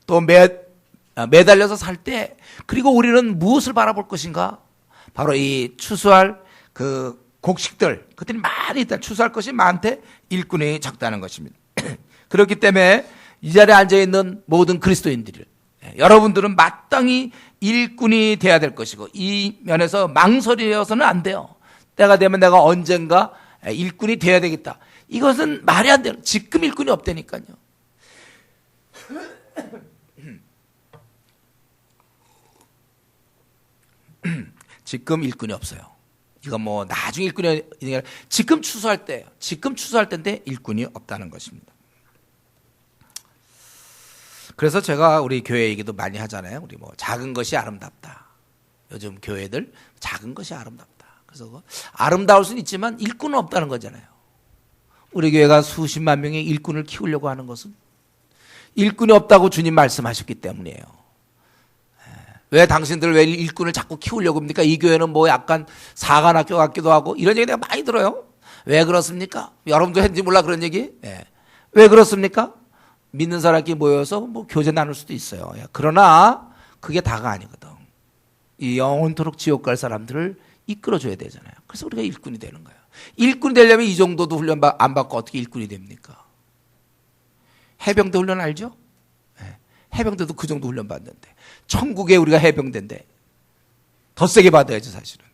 Speaker 1: 또 매달려서 살 때, 그리고 우리는 무엇을 바라볼 것인가? 바로 이 추수할 그 곡식들, 그들이 많이 있다. 추수할 것이 많대 일꾼이 적다는 것입니다. 그렇기 때문에 이 자리에 앉아있는 모든 그리스도인들이, 여러분들은 마땅히 일꾼이 돼야 될 것이고, 이 면에서 망설여서는 안 돼요. 때가 되면 내가 언젠가 일꾼이 돼야 되겠다. 이것은 말이 안 돼요. 지금 일꾼이 없다니까요. 지금 일꾼이 없어요. 이건 뭐 나중에 일꾼이 아니라 지금 추수할 때예요. 지금 추수할 때인데 일꾼이 없다는 것입니다. 그래서 제가 우리 교회 얘기도 많이 하잖아요. 우리 뭐 작은 것이 아름답다. 요즘 교회들 작은 것이 아름답다. 그래서 아름다울 수는 있지만 일꾼은 없다는 거잖아요. 우리 교회가 수십만 명의 일꾼을 키우려고 하는 것은 일꾼이 없다고 주님 말씀하셨기 때문이에요. 왜 당신들 왜 일꾼을 자꾸 키우려고 합니까? 이 교회는 뭐 약간 사관학교 같기도 하고 이런 얘기 내가 많이 들어요. 왜 그렇습니까? 여러분도 했는지 몰라 그런 얘기? 왜 그렇습니까? 믿는 사람끼리 모여서 뭐 교제 나눌 수도 있어요. 그러나 그게 다가 아니거든. 이 영원토록 지옥 갈 사람들을 이끌어줘야 되잖아요. 그래서 우리가 일꾼이 되는 거예요. 일꾼이 되려면 이 정도도 훈련 안 받고 어떻게 일꾼이 됩니까? 해병대 훈련 알죠? 해병대도 그 정도 훈련 받는데, 천국에 우리가 해병대인데 더 세게 받아야죠. 사실은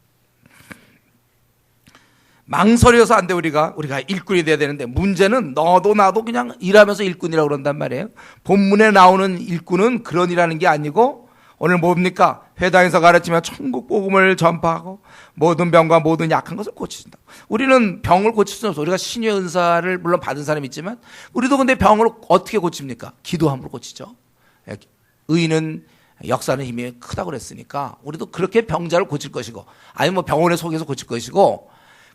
Speaker 1: 망설여서 안 돼. 우리가 일꾼이 돼야 되는데, 문제는 너도 나도 그냥 일하면서 일꾼이라고 그런단 말이에요. 본문에 나오는 일꾼은 그런 일하는 게 아니고, 오늘 뭡니까? 회당에서 가르치며 천국 복음을 전파하고 모든 병과 모든 약한 것을 고치신다. 우리는 병을 고칠 수는 없어. 우리가 신유의 은사를 물론 받은 사람이 있지만, 우리도 근데 병을 어떻게 고칩니까? 기도함으로 고치죠. 의인은 역사는 힘이 크다고 그랬으니까 우리도 그렇게 병자를 고칠 것이고, 아니면 뭐 병원에 속에서 고칠 것이고,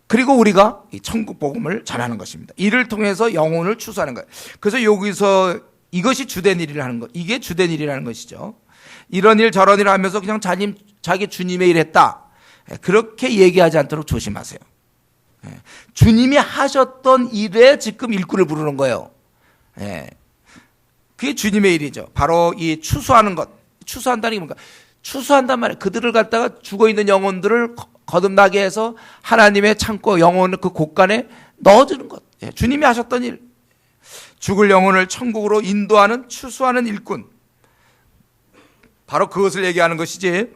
Speaker 1: 그리고 우리가 이 천국 복음을 전하는 것입니다. 이를 통해서 영혼을 추수하는 거예요. 그래서 여기서 이것이 주된 일을 하는 것, 이게 주된 일이라는 것이죠. 이런 일 저런 일을 하면서 그냥 자기 주님의 일 했다, 그렇게 얘기하지 않도록 조심하세요. 주님이 하셨던 일에 지금 일꾼을 부르는 거예요. 그게 주님의 일이죠. 바로 이 추수하는 것. 추수한다는 게 뭔가? 추수한단 말이에요. 그들을 갖다가 죽어있는 영혼들을 거듭나게 해서 하나님의 창고 영혼을 그 곳간에 넣어주는 것. 주님이 하셨던 일. 죽을 영혼을 천국으로 인도하는 추수하는 일꾼. 바로 그것을 얘기하는 것이지,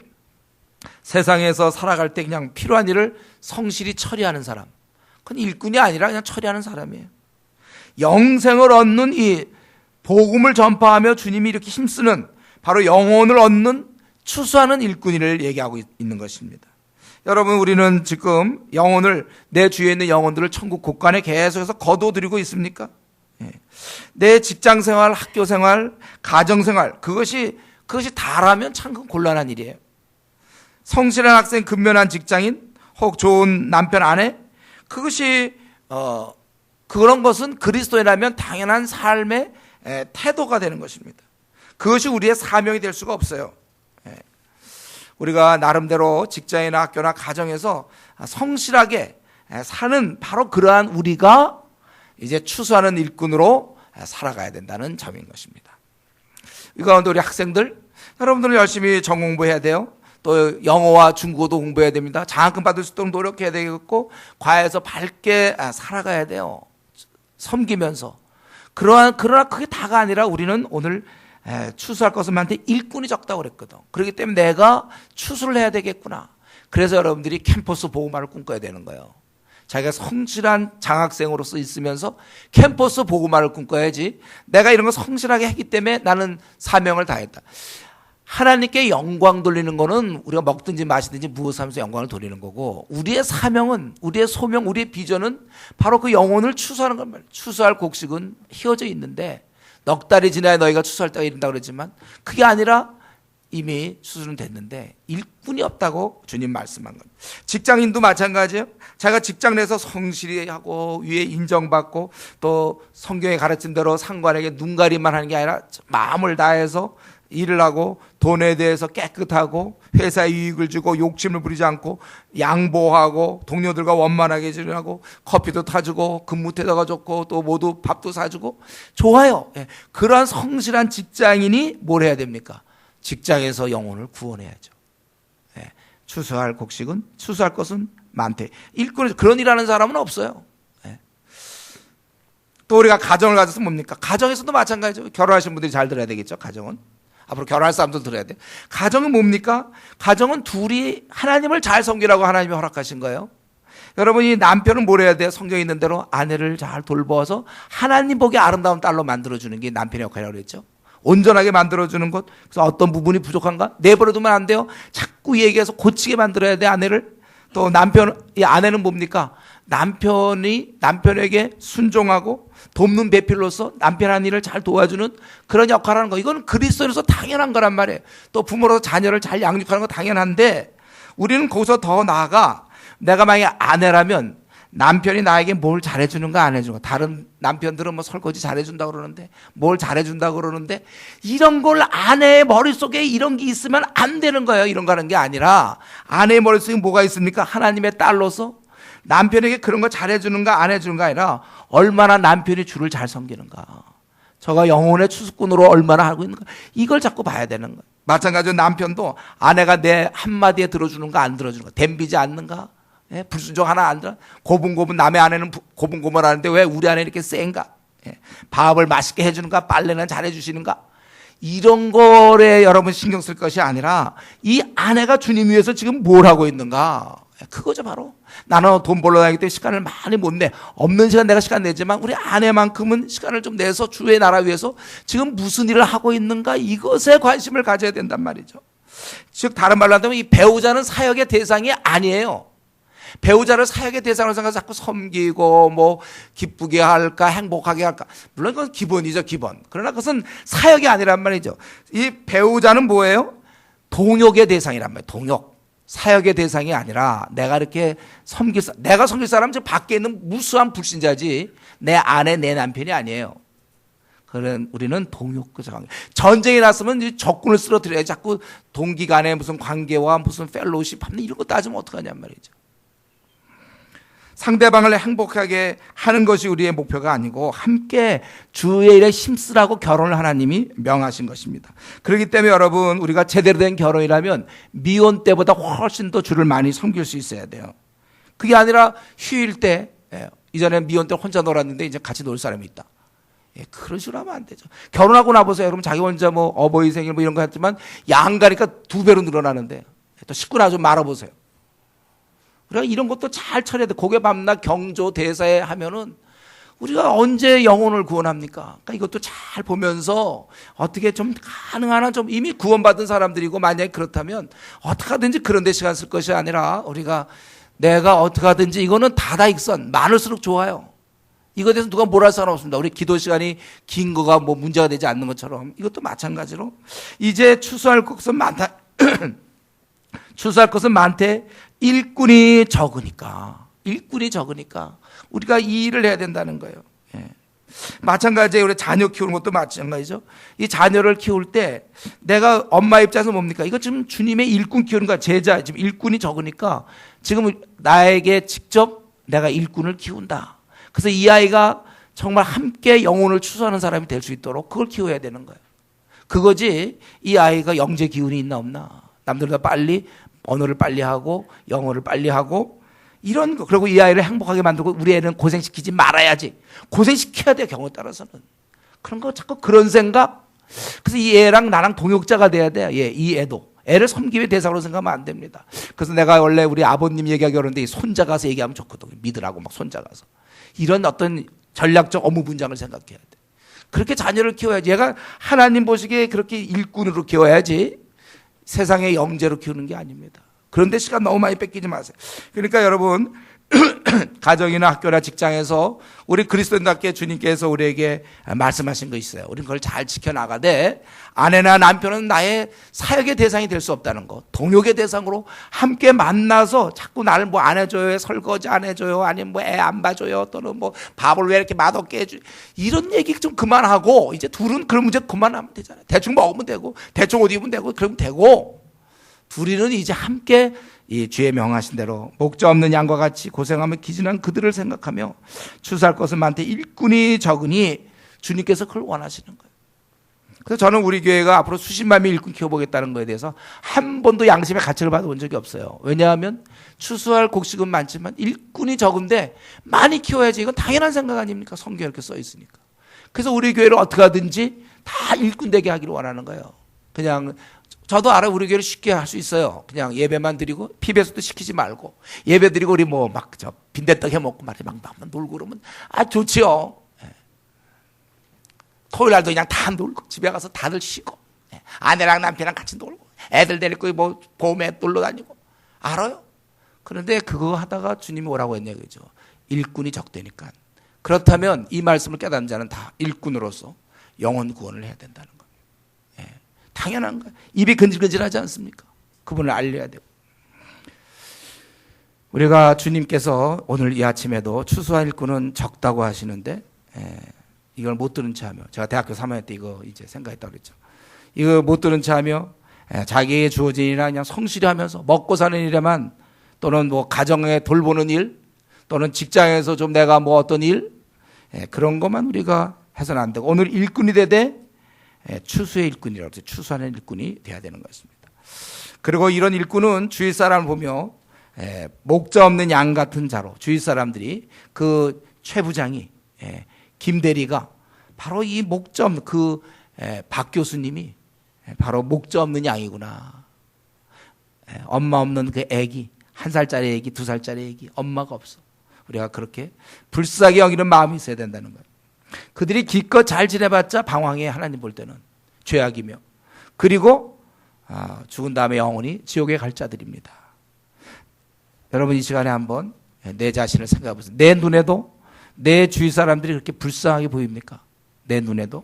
Speaker 1: 세상에서 살아갈 때 그냥 필요한 일을 성실히 처리하는 사람, 그건 일꾼이 아니라 그냥 처리하는 사람이에요. 영생을 얻는 이 복음을 전파하며 주님이 이렇게 힘쓰는, 바로 영혼을 얻는 추수하는 일꾼이를 얘기하고 있는 것입니다. 여러분, 우리는 지금 영혼을, 내 주위에 있는 영혼들을 천국 곳간에 계속해서 거둬들이고 있습니까? 내 직장생활, 학교생활, 가정생활, 그것이 다라면 참 곤란한 일이에요. 성실한 학생, 근면한 직장인, 혹 좋은 남편, 아내, 그런 것은 그리스도인이라면 당연한 삶의 태도가 되는 것입니다. 그것이 우리의 사명이 될 수가 없어요. 우리가 나름대로 직장이나 학교나 가정에서 성실하게 사는, 바로 그러한 우리가 이제 추수하는 일꾼으로 살아가야 된다는 점인 것입니다. 이 가운데 우리 학생들, 여러분들은 열심히 전공부해야 돼요. 또 영어와 중국어도 공부해야 됩니다. 장학금 받을 수 있도록 노력해야 되겠고, 과외에서 밝게 살아가야 돼요. 섬기면서. 그러나 그게 다가 아니라 우리는 오늘 추수할 것은 많은데 일꾼이 적다고 그랬거든. 그렇기 때문에 내가 추수를 해야 되겠구나. 그래서 여러분들이 캠퍼스 복음화를 꿈꿔야 되는 거예요. 자기가 성실한 장학생으로서 있으면서 캠퍼스 복음화를 꿈꿔야지, 내가 이런 거 성실하게 했기 때문에 나는 사명을 다했다. 하나님께 영광 돌리는 거는 우리가 먹든지 마시든지 무엇을 하면서 영광을 돌리는 거고, 우리의 사명은, 우리의 소명, 우리의 비전은 바로 그 영혼을 추수하는 것 말이에요. 추수할 곡식은 휘어져 있는데, 넉 달이 지나야 너희가 추수할 때가 이른다고 그러지만, 그게 아니라 이미 수술은 됐는데 일꾼이 없다고 주님 말씀한 겁니다. 직장인도 마찬가지예요. 자기가 직장 내서 성실히 하고 위에 인정받고 또 성경에 가르친 대로 상관에게 눈가림만 하는 게 아니라 마음을 다해서 일을 하고 돈에 대해서 깨끗하고 회사에 이익을 주고 욕심을 부리지 않고 양보하고 동료들과 원만하게 지내고 커피도 타주고 근무 태도가 좋고 또 모두 밥도 사주고 좋아요. 그러한 성실한 직장인이 뭘 해야 됩니까? 직장에서 영혼을 구원해야죠. 추수할 곡식은 추수할 것은 많대. 일꾼 그런 일하는 사람은 없어요. 또 우리가 가정을 가져서 뭡니까? 가정에서도 마찬가지죠. 결혼하신 분들이 잘 들어야 되겠죠. 가정은 앞으로 결혼할 사람들 들어야 돼. 가정은 뭡니까? 가정은 둘이 하나님을 잘 섬기라고 하나님이 허락하신 거예요. 여러분이 남편은 뭘 해야 돼요? 성경에 있는 대로 아내를 잘 돌보아서 하나님 보기 아름다운 딸로 만들어주는 게 남편의 역할이라고 그랬죠. 온전하게 만들어주는 것. 그래서 어떤 부분이 부족한가? 내버려두면 안 돼요. 자꾸 얘기해서 고치게 만들어야 돼, 아내를. 또 이 아내는 뭡니까? 남편에게 순종하고 돕는 배필로서 남편 한 일을 잘 도와주는 그런 역할을 하는 거. 이건 그리스도로서 당연한 거란 말이에요. 또 부모로서 자녀를 잘 양육하는 거 당연한데 우리는 거기서 더 나아가 내가 만약에 아내라면 남편이 나에게 뭘 잘해주는가 안 해주는가. 다른 남편들은 뭐 설거지 잘해준다고 그러는데 뭘 잘해준다고 그러는데 이런 걸 아내의 머릿속에 이런 게 있으면 안 되는 거예요. 이런 거 하는 게 아니라 아내의 머릿속에 뭐가 있습니까? 하나님의 딸로서 남편에게 그런 거 잘해주는가 안 해주는가 아니라 얼마나 남편이 주를 잘 섬기는가. 저가 영혼의 추수꾼으로 얼마나 하고 있는가. 이걸 자꾸 봐야 되는 거예요. 마찬가지로 남편도 아내가 내 한마디에 들어주는가 안 들어주는가. 댐비지 않는가. 불순종 하나 안 들어. 고분고분 남의 아내는 고분고분 하는데 왜 우리 아내는 이렇게 센가. 밥을 맛있게 해주는가. 빨래는 잘해주시는가. 이런 거에 여러분 신경 쓸 것이 아니라 이 아내가 주님 위해서 지금 뭘 하고 있는가. 그거죠 바로. 나는 돈 벌러 다니기 때문에 시간을 많이 못 내. 없는 시간 내가 시간 내지만 우리 아내만큼은 시간을 좀 내서 주의 나라 위해서 지금 무슨 일을 하고 있는가. 이것에 관심을 가져야 된단 말이죠. 즉 다른 말로 한다면 이 배우자는 사역의 대상이 아니에요. 배우자를 사역의 대상으로 생각해서 자꾸 섬기고 뭐 기쁘게 할까 행복하게 할까. 물론 그건 기본이죠 기본. 그러나 그것은 사역이 아니란 말이죠. 이 배우자는 뭐예요? 동역의 대상이란 말이에요. 동역. 사역의 대상이 아니라 내가 이렇게 내가 섬길 사람은 저 밖에 있는 무수한 불신자지 내 아내 내 남편이 아니에요. 그런 우리는 동역자. 전쟁이 났으면 적군을 쓰러뜨려야 자꾸 동기 간의 무슨 관계와 무슨 펠로우십 이런 거 따지면 어떡하냔 말이죠. 상대방을 행복하게 하는 것이 우리의 목표가 아니고 함께 주의 일에 힘쓰라고 결혼을 하나님이 명하신 것입니다. 그렇기 때문에 여러분 우리가 제대로 된 결혼이라면 미혼 때보다 훨씬 더 주를 많이 섬길 수 있어야 돼요. 그게 아니라 휴일 때 이전에 미혼 때 혼자 놀았는데 이제 같이 놀 사람이 있다. 그런 식으로 하면 안 되죠. 결혼하고 나보세요. 여러분 자기 혼자 뭐 어버이 생일 뭐 이런 거 했지만 양가니까 2배로 늘어나는데 또 식구나 좀 말아보세요. 우리가 이런 것도 잘 처리해야 돼. 고개 밤낮 경조 대사에 하면은 우리가 언제 영혼을 구원합니까? 그러니까 이것도 잘 보면서 어떻게 좀 가능한 한 좀 이미 구원받은 사람들이고 만약에 그렇다면 어떻게 하든지 그런 데 시간 쓸 것이 아니라 우리가 내가 어떻게 하든지 이거는 다다익선 많을수록 좋아요. 이거에 대해서 누가 뭘 할 사람 없습니다. 우리 기도 시간이 긴 거가 뭐 문제가 되지 않는 것처럼 이것도 마찬가지로 이제 추수할 것은 많다. 추수할 것은 많대. 일꾼이 적으니까 우리가 이 일을 해야 된다는 거예요. 마찬가지로 우리 자녀 키우는 것도 마찬가지죠. 이 자녀를 키울 때 내가 엄마 입장에서 뭡니까? 이거 지금 주님의 일꾼 키우는 거야. 제자 지금 일꾼이 적으니까 지금 나에게 직접 내가 일꾼을 키운다. 그래서 이 아이가 정말 함께 영혼을 추수하는 사람이 될 수 있도록 그걸 키워야 되는 거예요. 그거지 이 아이가 영재 기운이 있나 없나. 남들보다 빨리 언어를 빨리 하고 영어를 빨리 하고 이런 거. 그리고 이 아이를 행복하게 만들고 우리 애는 고생시키지 말아야지. 고생시켜야 돼요. 경우에 따라서는. 그런 거 자꾸 그런 생각. 그래서 이 애랑 나랑 동역자가 돼야 돼요. 이 애도. 애를 섬김의 대상으로 생각하면 안 됩니다. 그래서 내가 원래 우리 아버님 얘기하기 어려운데 이 손자 가서 얘기하면 좋거든. 믿으라고 막 손자 가서. 이런 어떤 전략적 업무 분장을 생각해야 돼. 그렇게 자녀를 키워야지. 얘가 하나님 보시기에 그렇게 일꾼으로 키워야지. 세상의 영재로 키우는 게 아닙니다. 그런데 시간 너무 많이 뺏기지 마세요. 그러니까 여러분 가정이나 학교나 직장에서 우리 그리스도인답게 주님께서 우리에게 말씀하신 거 있어요. 우리는 그걸 잘 지켜나가되 아내나 남편은 나의 사역의 대상이 될 수 없다는 거, 동역의 대상으로 함께 만나서 자꾸 나를 뭐 안 해줘요, 설거지 안 해줘요, 아니면 뭐 애 안 봐줘요, 또는 뭐 밥을 왜 이렇게 맛없게 해줘, 이런 얘기 좀 그만하고 이제 둘은 그런 문제 그만하면 되잖아요. 대충 먹으면 되고 대충 옷 입으면 되고 그러면 되고, 둘이는 이제 함께 이 주의 명하신 대로 목자 없는 양과 같이 고생하며 기진한 그들을 생각하며 추수할 것은 많되 일꾼이 적으니 주님께서 그걸 원하시는 거예요. 그래서 저는 우리 교회가 앞으로 수십만 명 일꾼 키워보겠다는 거에 대해서 한 번도 양심의 가책을 받아본 적이 없어요. 왜냐하면 추수할 곡식은 많지만 일꾼이 적은데 많이 키워야지, 이건 당연한 생각 아닙니까? 성경에 이렇게 써 있으니까. 그래서 우리 교회를 어떻게 하든지 다 일꾼 되게 하기를 원하는 거예요. 그냥 저도 알아요. 우리 교회를 쉽게 할 수 있어요. 그냥 예배만 드리고 피배수도 시키지 말고 예배 드리고 우리 뭐 막 빈대떡 해 먹고 말이야 막 놀고 그러면 좋지요. 토요일 날도 그냥 다 놀고 집에 가서 다들 쉬고 아내랑 남편이랑 같이 놀고 애들 데리고 뭐 봄에 놀러 다니고 알아요. 그런데 그거 하다가 주님이 오라고 했냐 그죠. 일꾼이 적대니까. 그렇다면 이 말씀을 깨닫는 자는 다 일꾼으로서 영혼 구원을 해야 된다는 거예요. 당연한 거예요. 입이 근질근질하지 않습니까? 그분을 알려야 되고. 우리가 주님께서 오늘 이 아침에도 추수한 일꾼은 적다고 하시는데 이걸 못 들은 채 하며, 제가 대학교 3학년 때 이거 이제 생각했다고 그랬죠. 이거 못 들은 채 하며 자기에게 주어진 일이나 그냥 성실히 하면서 먹고 사는 일에만, 또는 뭐 가정에 돌보는 일, 또는 직장에서 좀 내가 뭐 어떤 일, 그런 것만 우리가 해서는 안 되고, 오늘 일꾼이 되되 추수의 일꾼이라고 해서 추수하는 일꾼이 돼야 되는 것입니다. 그리고 이런 일꾼은 주위 사람을 보며 목자 없는 양 같은 자로, 주위 사람들이 그 최 부장이 김 대리가 바로 이 목자 없는 박 교수님이 바로 목자 없는 양이구나. 엄마 없는 그 애기, 1살짜리 애기, 2살짜리 애기, 엄마가 없어. 우리가 그렇게 불쌍히 여기는 마음이 있어야 된다는 거예요. 그들이 기껏 잘 지내봤자 방황해, 하나님 볼 때는 죄악이며, 그리고 죽은 다음에 영원히 지옥에 갈 자들입니다. 여러분 이 시간에 한번 내 자신을 생각해 보세요. 내 눈에도 내 주위 사람들이 그렇게 불쌍하게 보입니까? 내 눈에도?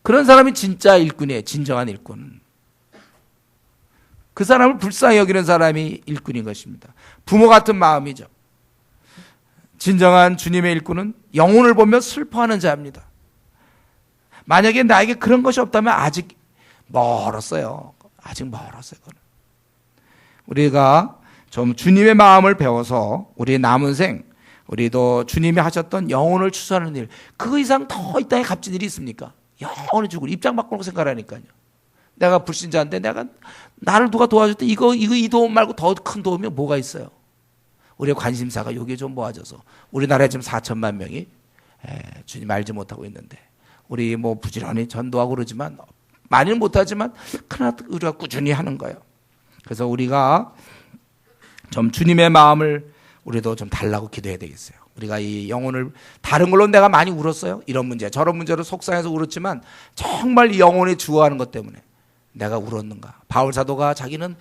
Speaker 1: 그런 사람이 진짜 일꾼이에요. 진정한 일꾼. 그 사람을 불쌍히 여기는 사람이 일꾼인 것입니다. 부모 같은 마음이죠. 진정한 주님의 일꾼은 영혼을 보며 슬퍼하는 자입니다. 만약에 나에게 그런 것이 없다면 아직 멀었어요. 아직 멀었어요. 우리가 좀 주님의 마음을 배워서 우리의 남은 생, 우리도 주님이 하셨던 영혼을 추수하는 일, 그 이상 더 이 땅에 값진 일이 있습니까? 영혼을 주고 입장 바꾸는 생각하니까요. 내가 불신자인데 나를 누가 도와줬대, 이 도움 말고 더 큰 도움이 뭐가 있어요? 우리의 관심사가 여기에 좀 모아져서 우리나라에 지금 4천만 명이 주님 알지 못하고 있는데, 우리 뭐 부지런히 전도하고 그러지만 많이는 못하지만 그러나 우리가 꾸준히 하는 거예요. 그래서 우리가 좀 주님의 마음을 우리도 좀 달라고 기도해야 되겠어요. 우리가 이 영혼을, 다른 걸로 내가 많이 울었어요. 이런 문제 저런 문제로 속상해서 울었지만 정말 이 영혼이 주어하는 것 때문에 내가 울었는가. 바울 사도가 자기는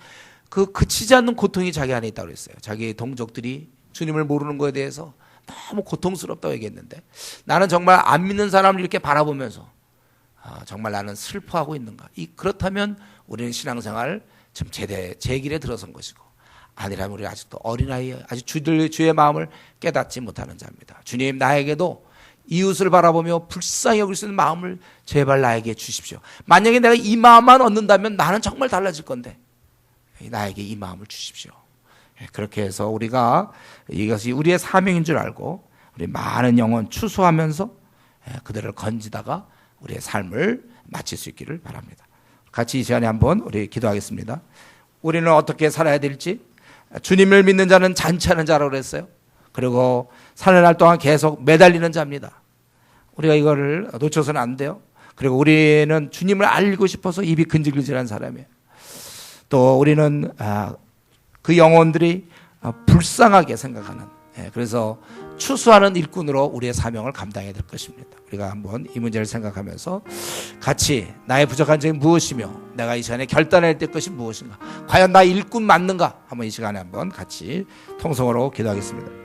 Speaker 1: 그치지 않는 고통이 자기 안에 있다고 그랬어요. 자기 동족들이 주님을 모르는 것에 대해서 너무 고통스럽다고 얘기했는데, 나는 정말 안 믿는 사람을 이렇게 바라보면서 정말 나는 슬퍼하고 있는가. 그렇다면 우리는 신앙생활 지금 제 길에 들어선 것이고, 아니라면 우리 아직도 어린아이, 아직 주의 마음을 깨닫지 못하는 자입니다. 주님, 나에게도 이웃을 바라보며 불쌍히 여길 수 있는 마음을 제발 나에게 주십시오. 만약에 내가 이 마음만 얻는다면 나는 정말 달라질 건데 나에게 이 마음을 주십시오. 그렇게 해서 우리가 이것이 우리의 사명인 줄 알고 우리 많은 영혼 추수하면서 그들을 건지다가 우리의 삶을 마칠 수 있기를 바랍니다. 같이 이 시간에 한번 우리 기도하겠습니다. 우리는 어떻게 살아야 될지, 주님을 믿는 자는 잔치하는 자라고 그랬어요. 그리고 사는 날 동안 계속 매달리는 자입니다. 우리가 이거를 놓쳐서는 안 돼요. 그리고 우리는 주님을 알고 싶어서 입이 근질근질한 사람이에요. 또 우리는 그 영혼들이 불쌍하게 생각하는, 그래서 추수하는 일꾼으로 우리의 사명을 감당해야 될 것입니다. 우리가 한번 이 문제를 생각하면서 같이 나의 부족한 점이 무엇이며 내가 이 시간에 결단해야 될 것이 무엇인가? 과연 나 일꾼 맞는가? 한번 이 시간에 한번 같이 통성으로 기도하겠습니다.